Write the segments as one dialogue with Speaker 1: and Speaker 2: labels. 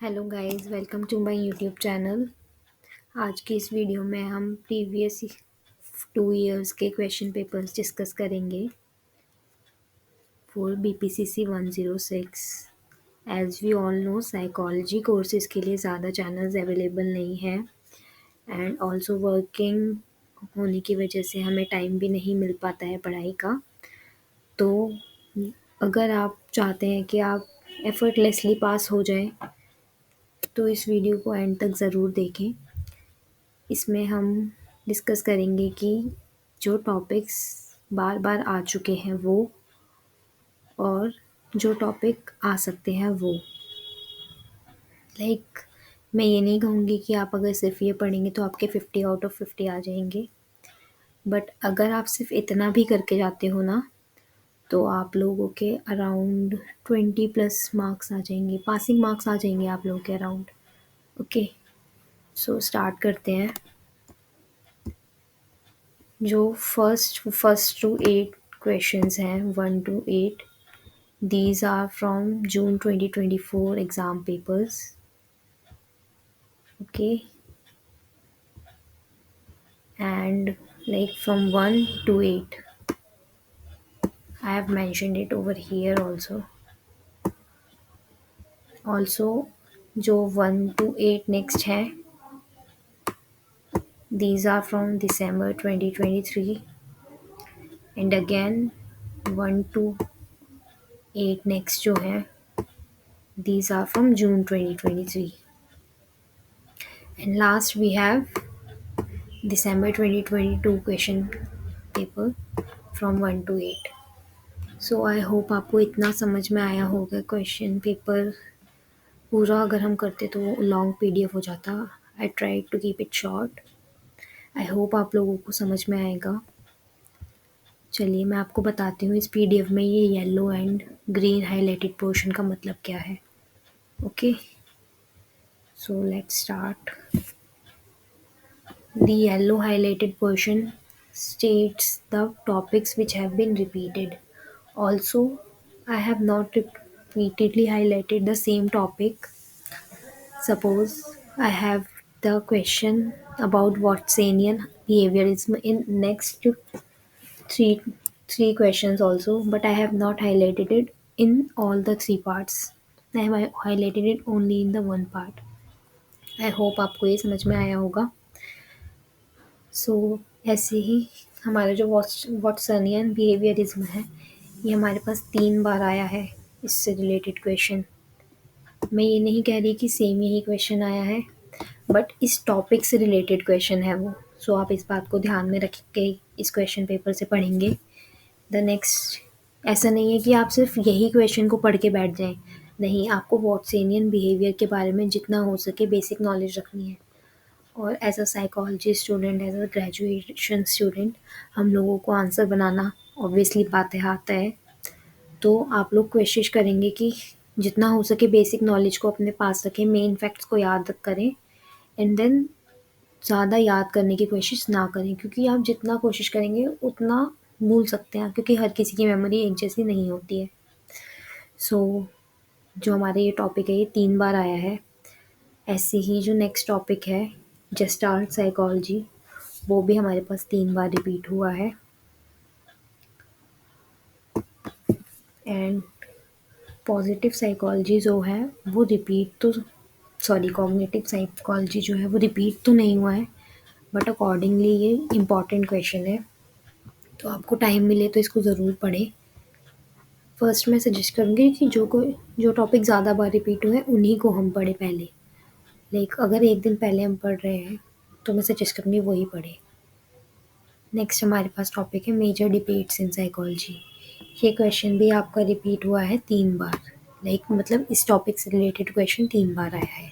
Speaker 1: Hello guys, welcome to my YouTube channel. आज की इस वीडियो में हम प्रीवियस 2 इयर्स के क्वेश्चन पेपर्स डिस्कस करेंगे for BPCC 106। As we all know, psychology courses के लिए ज़्यादा चैनल्स अवेलेबल नहीं हैं एंड ऑल्सो वर्किंग होने की वजह से हमें टाइम भी नहीं मिल पाता है पढ़ाई का। तो अगर आप चाहते हैं कि आप एफर्टलेसली पास हो जाएं, तो इस वीडियो को एंड तक ज़रूर देखें। इसमें हम डिस्कस करेंगे कि जो टॉपिक्स बार बार आ चुके हैं वो, और जो टॉपिक आ सकते हैं वो। मैं ये नहीं कहूँगी कि आप अगर सिर्फ ये पढ़ेंगे तो आपके 50 आउट ऑफ 50 आ जाएंगे, बट अगर आप सिर्फ इतना भी करके जाते हो ना, तो आप लोगों के अराउंड 20+ मार्क्स आ जाएंगे, पासिंग मार्क्स आ जाएंगे आप लोगों के अराउंड। ओके, सो स्टार्ट करते हैं। जो फर्स्ट टू 8 क्वेश्चंस हैं, 1 to 8, these are from June 2024 exam papers. Okay, and from 1 to 8, I have mentioned it over here also. Also, जो 1 to 8 next है, these are from December 2023, and again 1 to 8 next जो है, these are from June 2023, and last we have December 2022 question paper from 1 to 8. So I hope आपको इतना समझ में आया होगा। क्वेश्चन पेपर पूरा अगर हम करते तो लॉन्ग पीडीएफ हो जाता। I try to keep it short. I hope आप लोगों को समझ में आएगा। चलिए मैं आपको बताती हूँ इस पीडीएफ में ये yellow and green highlighted portion का मतलब क्या है। Okay, so let's start. The yellow highlighted portion states the topics which have been repeated. Also, I have not repeatedly highlighted the same topic. Suppose I have the question about Watsonian behaviorism in next three three questions also, but I have not highlighted it in all the three parts. I have highlighted it only in the one part. I hope आपको ये समझ में आया होगा। ऐसे ही हमारा जो वॉटसनियन behaviourism है, ये हमारे पास 3 बार आया है। इससे रिलेटेड क्वेश्चन, मैं ये नहीं कह रही कि सेम यही क्वेश्चन आया है, बट इस टॉपिक से रिलेटेड क्वेश्चन है वो। आप इस बात को ध्यान में रख के इस क्वेश्चन पेपर से पढ़ेंगे। द नेक्स्ट, ऐसा नहीं है कि आप सिर्फ यही क्वेश्चन को पढ़ के बैठ जाएं। नहीं, आपको वॉटसनियन बिहेवियर के बारे में जितना हो सके बेसिक नॉलेज रखनी है। और as a psychology student, as a graduation student, हम लोगों को आंसर बनाना ऑब्वियसली बात है आता है। तो आप लोग कोशिश करेंगे कि जितना हो सके बेसिक नॉलेज को अपने पास रखें, मेन फैक्ट्स को याद करें, एंड देन ज़्यादा याद करने की कोशिश ना करें, क्योंकि आप जितना कोशिश करेंगे उतना भूल सकते हैं, क्योंकि हर किसी की मेमोरी एक जैसी नहीं होती है। जो हमारा ये टॉपिक है ये 3 बार आया है। ऐसे ही जो नेक्स्ट टॉपिक है, जेस्टाल्ट साइकोलॉजी, वो भी हमारे पास 3 बार रिपीट हुआ है। एंड पॉजिटिव साइकोलॉजी जो है वो रिपीट तो, कॉग्निटिव साइकोलॉजी जो है वो रिपीट तो नहीं हुआ है, बट अकॉर्डिंगली ये इम्पॉर्टेंट क्वेश्चन है, तो आपको टाइम मिले तो इसको ज़रूर पढ़ें। फर्स्ट मैं सजेस्ट करूँगी कि जो टॉपिक ज़्यादा बार रिपीट हुए हैं उन्हीं को हम पढ़ें पहले। अगर एक दिन पहले हम पढ़ रहे हैं तो मैं सजेस्ट करूँगी वही पढ़ें। नेक्स्ट हमारे पास टॉपिक है मेजर डिबेट्स इन साइकोलॉजी। ये क्वेश्चन भी आपका रिपीट हुआ है 3 बार। मतलब इस टॉपिक से रिलेटेड क्वेश्चन 3 बार आया है।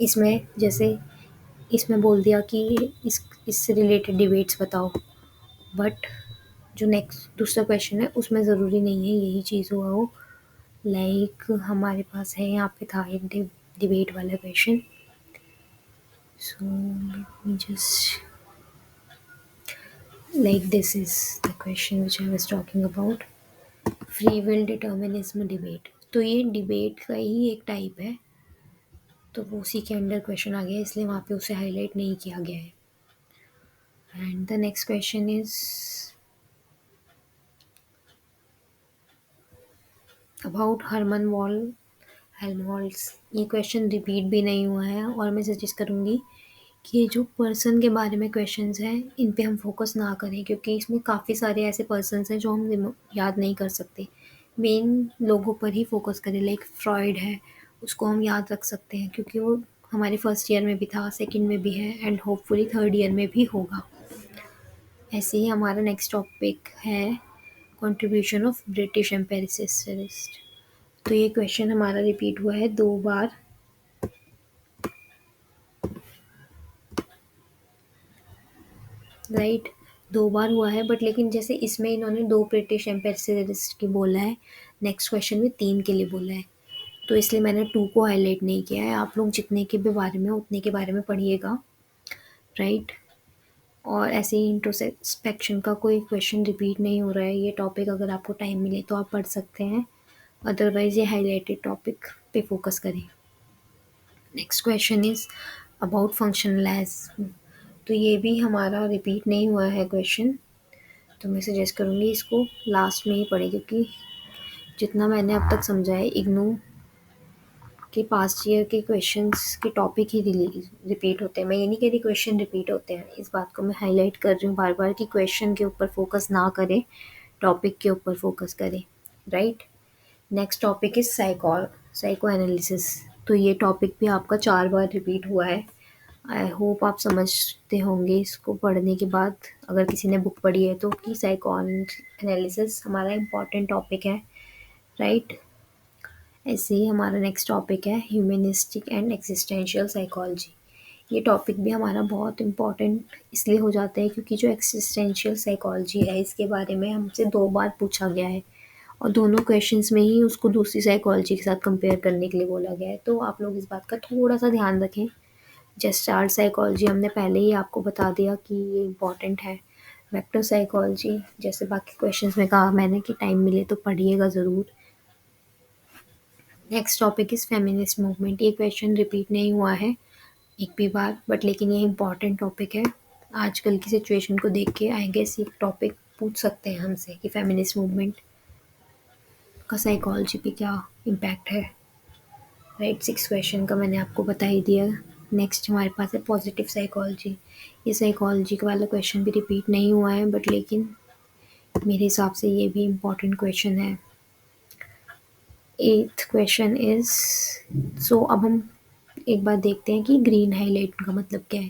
Speaker 1: इसमें बोल दिया कि इससे रिलेटेड डिबेट्स बताओ, बट जो नेक्स्ट दूसरा क्वेश्चन है उसमें ज़रूरी नहीं है यही चीज़ हुआ हो। हमारे पास है यहाँ पे था एक डिबेट वाला question. So let me just, this is the question which I was talking about, free will determinism debate. तो ये डिबेट का ही एक टाइप है, तो वो उसी के अंडर क्वेश्चन आ गया है, इसलिए वहाँ पे उसे हाईलाइट नहीं किया गया है। And the next question is about Hermann von Helmholtz. ये क्वेश्चन रिपीट भी नहीं हुआ है और मैं सजेस्ट करूँगी कि ये जो पर्सन के बारे में क्वेश्चंस हैं इन पे हम फोकस ना करें, क्योंकि इसमें काफ़ी सारे ऐसे पर्सन्स हैं जो हम याद नहीं कर सकते। मेन लोगों पर ही फोकस करें, लाइक फ्रॉइड है, उसको हम याद रख सकते हैं क्योंकि वो हमारे फर्स्ट ईयर में भी था, सेकंड में भी है एंड होपफुली थर्ड ईयर में भी होगा। ऐसे ही हमारा नेक्स्ट टॉपिक है कंट्रीब्यूशन ऑफ ब्रिटिश एम्पेरिसिस्ट। तो ये क्वेश्चन हमारा रिपीट हुआ है 2 बार, राइट। 2 बार हुआ है, बट लेकिन जैसे इसमें इन्होंने 2 ब्रिटिश एम्पेरिसिस्ट की बोला है, नेक्स्ट क्वेश्चन में 3 के लिए बोला है, तो इसलिए मैंने 2 को हाईलाइट नहीं किया है। आप लोग जितने के भी बारे में उतने के बारे में पढ़िएगा, राइट। और ऐसे ही इंट्रोस्पेक्शन का कोई क्वेश्चन रिपीट नहीं हो रहा है, ये टॉपिक अगर आपको टाइम मिले तो आप पढ़ सकते हैं, अदरवाइज़ ये हाइलाइटेड टॉपिक पे फोकस करें। Next question is about functionalism. तो ये भी हमारा रिपीट नहीं हुआ है क्वेश्चन, तो मैं सजेस्ट करूँगी इसको लास्ट में ही पढ़ें, क्योंकि जितना मैंने अब तक समझा है इग्नू के पास्ट ईयर के क्वेश्चंस के टॉपिक ही रिपीट होते हैं। मैं ये नहीं कह रही क्वेश्चन रिपीट होते हैं, इस बात को मैं हाईलाइट कर रही हूँ बार बार कि क्वेश्चन के ऊपर फोकस ना करें, टॉपिक के ऊपर फोकस करें, right. Next topic is psycho analysis. तो ये टॉपिक भी आपका 4 बार रिपीट हुआ है। आई होप आप समझते होंगे इसको पढ़ने के बाद, अगर किसी ने बुक पढ़ी है तो, कि साइको एनालिसिस हमारा इम्पॉर्टेंट टॉपिक है, राइट। ऐसे ही हमारा नेक्स्ट टॉपिक है ह्यूमनिस्टिक एंड एक्सिस्टेंशियल साइकोलॉजी। ये टॉपिक भी हमारा बहुत इम्पॉर्टेंट इसलिए हो जाता है क्योंकि जो एक्सिस्टेंशियल साइकोलॉजी है इसके बारे में हमसे 2 बार पूछा गया है और दोनों क्वेश्चंस में ही उसको दूसरी साइकोलॉजी के साथ कंपेयर करने के लिए बोला गया है। तो आप लोग इस बात का थोड़ा सा ध्यान रखें। जेस्टार्ट साइकोलॉजी हमने पहले ही आपको बता दिया कि ये इम्पॉर्टेंट है। वेक्टर साइकोलॉजी, जैसे बाकी क्वेश्चंस में कहा मैंने कि टाइम मिले तो पढ़िएगा ज़रूर। Next topic is feminist movement. ये क्वेश्चन रिपीट नहीं हुआ है एक भी बार, बट लेकिन ये इम्पॉर्टेंट टॉपिक है। आजकल की सिचुएशन को देख के आई गेस ये टॉपिक पूछ सकते हैं हमसे कि फेमिनिस्ट मूवमेंट का साइकोलॉजी पे क्या इम्पैक्ट है, राइट। 6 क्वेश्चन का मैंने आपको बता ही दिया। नेक्स्ट हमारे पास है पॉजिटिव साइकोलॉजी। ये साइकोलॉजी वाला क्वेश्चन भी रिपीट नहीं हुआ है, बट लेकिन मेरे हिसाब से ये भी इम्पॉर्टेंट क्वेश्चन है। 8th क्वेश्चन इज़, सो अब हम एक बार देखते हैं कि ग्रीन हाईलाइट का मतलब क्या है।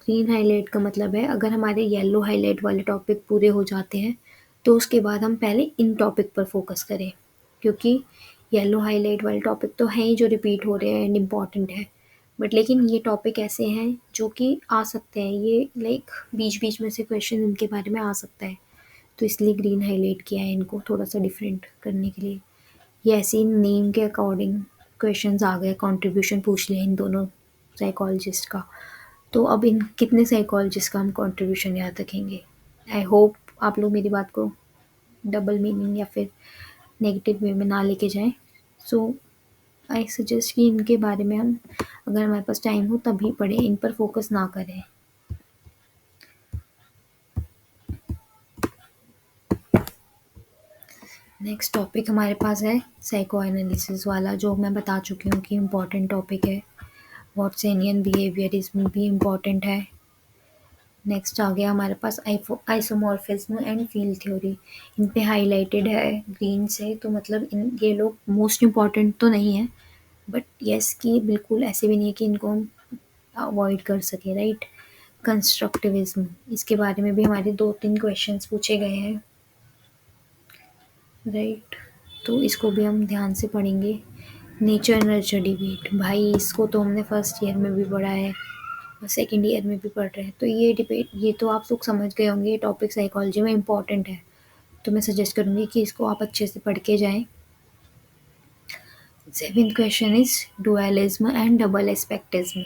Speaker 1: ग्रीन हाईलाइट का मतलब है अगर हमारे येलो हाईलाइट वाले टॉपिक पूरे हो जाते हैं तो उसके बाद हम पहले इन टॉपिक पर फोकस करें, क्योंकि येलो हाईलाइट वाले टॉपिक तो हैं ही जो रिपीट हो रहे हैं एंड इम्पॉर्टेंट है, बट लेकिन ये टॉपिक ऐसे हैं जो कि आ सकते हैं, ये लाइक बीच बीच में से क्वेश्चन इनके बारे में आ सकता है, तो इसलिए ग्रीन हाईलाइट किया है इनको थोड़ा सा डिफरेंट करने के लिए। ये ऐसे ही नेम के अकॉर्डिंग क्वेश्चंस आ गए, कंट्रीब्यूशन पूछ लिया इन दोनों साइकोलॉजिस्ट का, तो अब इन कितने साइकोलॉजिस्ट का हम कंट्रीब्यूशन याद रखेंगे। आई होप आप लोग मेरी बात को डबल मीनिंग या फिर नेगेटिव वे में ना लेके जाएं। सो आई सजेस्ट कि इनके बारे में हम, अगर हमारे पास टाइम हो तभी पढ़ें, इन पर फोकस ना करें। नेक्स्ट टॉपिक हमारे पास है साइको एनालिसिस वाला, जो मैं बता चुकी हूँ कि इम्पॉर्टेंट टॉपिक है। वॉट्सनियन बिहेवियरिज्म भी इम्पॉर्टेंट है। नेक्स्ट आ गया हमारे पास आइसोमॉर्फिज्म एंड फील्ड थ्योरी। इन पे हाईलाइटेड है ग्रीन से, तो मतलब इन ये लोग मोस्ट इम्पॉर्टेंट तो नहीं है, बट येस कि बिल्कुल ऐसे भी नहीं है कि इनको हम अवॉइड कर सकें, राइट। कंस्ट्रक्टिविज्म, इसके बारे में भी हमारे 2-3 क्वेश्चंस पूछे गए हैं, राइट। तो इसको भी हम ध्यान से पढ़ेंगे। नेचर नर्चर डिबेट, भाई इसको तो हमने फर्स्ट ईयर में भी पढ़ा है और सेकेंड ईयर में भी पढ़ रहे हैं, तो ये डिबेट, ये तो आप लोग समझ गए होंगे, ये टॉपिक साइकोलॉजी में इम्पॉर्टेंट है, तो मैं सजेस्ट करूँगी कि इसको आप अच्छे से पढ़ के जाएं। 7th question is dualism and double aspectism.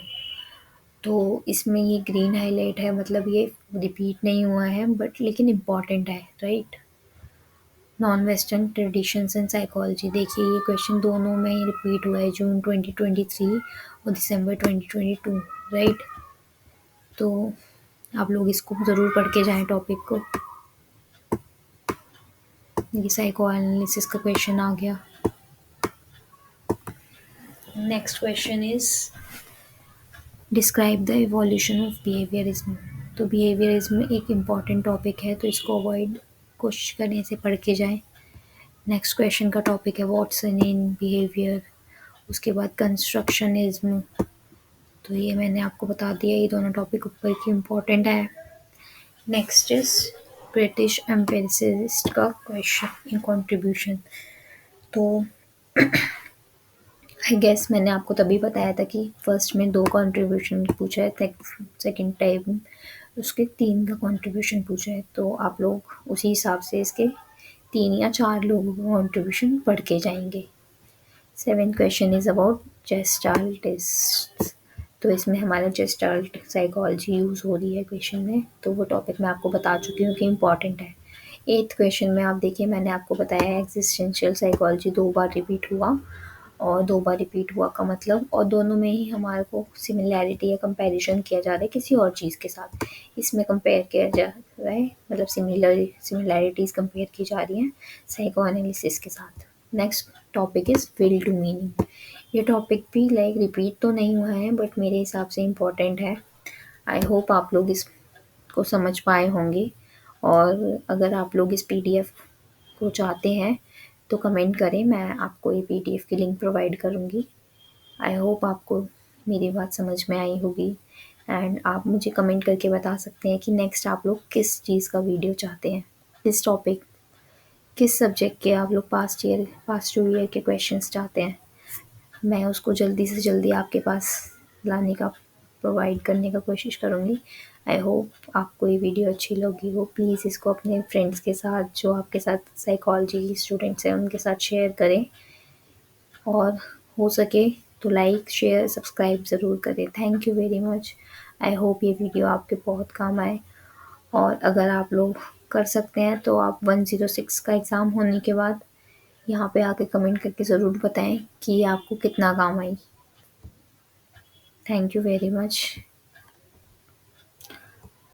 Speaker 1: तो इसमें ये ग्रीन हाईलाइट है, मतलब ये रिपीट नहीं हुआ है बट लेकिन इम्पॉर्टेंट है, right. Non western traditions and psychology. देखिए ये क्वेश्चन दोनों में रिपीट हुआ है, जून 2023 और दिसंबर 2022, राइट। तो आप लोग इसको ज़रूर पढ़ के जाएं टॉपिक को। ये साइको एनालिसिस का क्वेश्चन आ गया। Next question is describe the evolution of behaviourism. तो बिहेवियरिज्म एक इम्पॉर्टेंट टॉपिक है, तो इसको अवॉइड कोशिश करें, इसे पढ़ के जाएं। नेक्स्ट क्वेश्चन का टॉपिक है वॉटसन इन बिहेवियर। उसके बाद कंस्ट्रक्शनिज्म। तो ये मैंने आपको बता दिया, ये दोनों टॉपिक ऊपर की इम्पोर्टेंट है। नेक्स्ट इज ब्रिटिश एम्पिरिसिस्ट का क्वेश्चन इन कंट्रीब्यूशन। तो आई गेस मैंने आपको तभी बताया था कि फर्स्ट में 2 कंट्रीब्यूशन पूछा है, सेकंड टाइम उसके 3 का कंट्रीब्यूशन पूछा है। तो आप लोग उसी हिसाब से इसके 3 या 4 लोगों का कंट्रीब्यूशन पढ़ के जाएंगे। 7th question is about gestalt test. तो इसमें हमारा जेस्टाल्ट साइकोलॉजी यूज़ हो रही है क्वेश्चन में, तो वो टॉपिक मैं आपको बता चुकी हूँ कि इम्पॉर्टेंट है। 8th क्वेश्चन में आप देखिए, मैंने आपको बताया एग्जिस्टेंशियल साइकोलॉजी 2 बार रिपीट हुआ, और 2 बार रिपीट हुआ का मतलब, और दोनों में ही हमारे को सिमिलैरिटी या कंपैरिजन किया जा रहा है किसी और चीज़ के साथ। इसमें कंपेयर किया जा रहा है, मतलब सिमिलैरिटीज़ कंपेयर की जा रही हैं साइको एनालिसिस के साथ। Next topic is will to meaning. ये टॉपिक भी लाइक रिपीट तो नहीं हुआ है, बट मेरे हिसाब से इम्पोर्टेंट है। आई होप आप लोग इसको समझ पाए होंगे, और अगर आप लोग इस पीडीएफ को चाहते हैं तो कमेंट करें, मैं आपको ये पीडीएफ की लिंक प्रोवाइड करूँगी। आई होप आपको मेरी बात समझ में आई होगी, एंड आप मुझे कमेंट करके बता सकते हैं कि नेक्स्ट आप लोग किस चीज़ का वीडियो चाहते हैं, किस टॉपिक, किस सब्जेक्ट के आप लोग पास्ट 2 ईयर के क्वेश्चंस चाहते हैं। मैं उसको जल्दी से जल्दी आपके पास लाने का, प्रोवाइड करने का कोशिश करूँगी। आई होप आपको ये वीडियो अच्छी लगी हो। प्लीज़ इसको अपने फ्रेंड्स के साथ, जो आपके साथ साइकोलॉजी स्टूडेंट्स हैं, उनके साथ शेयर करें, और हो सके तो लाइक शेयर सब्सक्राइब ज़रूर करें। Thank you very much. I hope ये वीडियो आपके बहुत काम आए, और अगर आप लोग कर सकते हैं तो आप 106 का एग्ज़ाम होने के बाद यहाँ पे आके कमेंट करके ज़रूर बताएं कि आपको कितना काम आई। Thank you very much.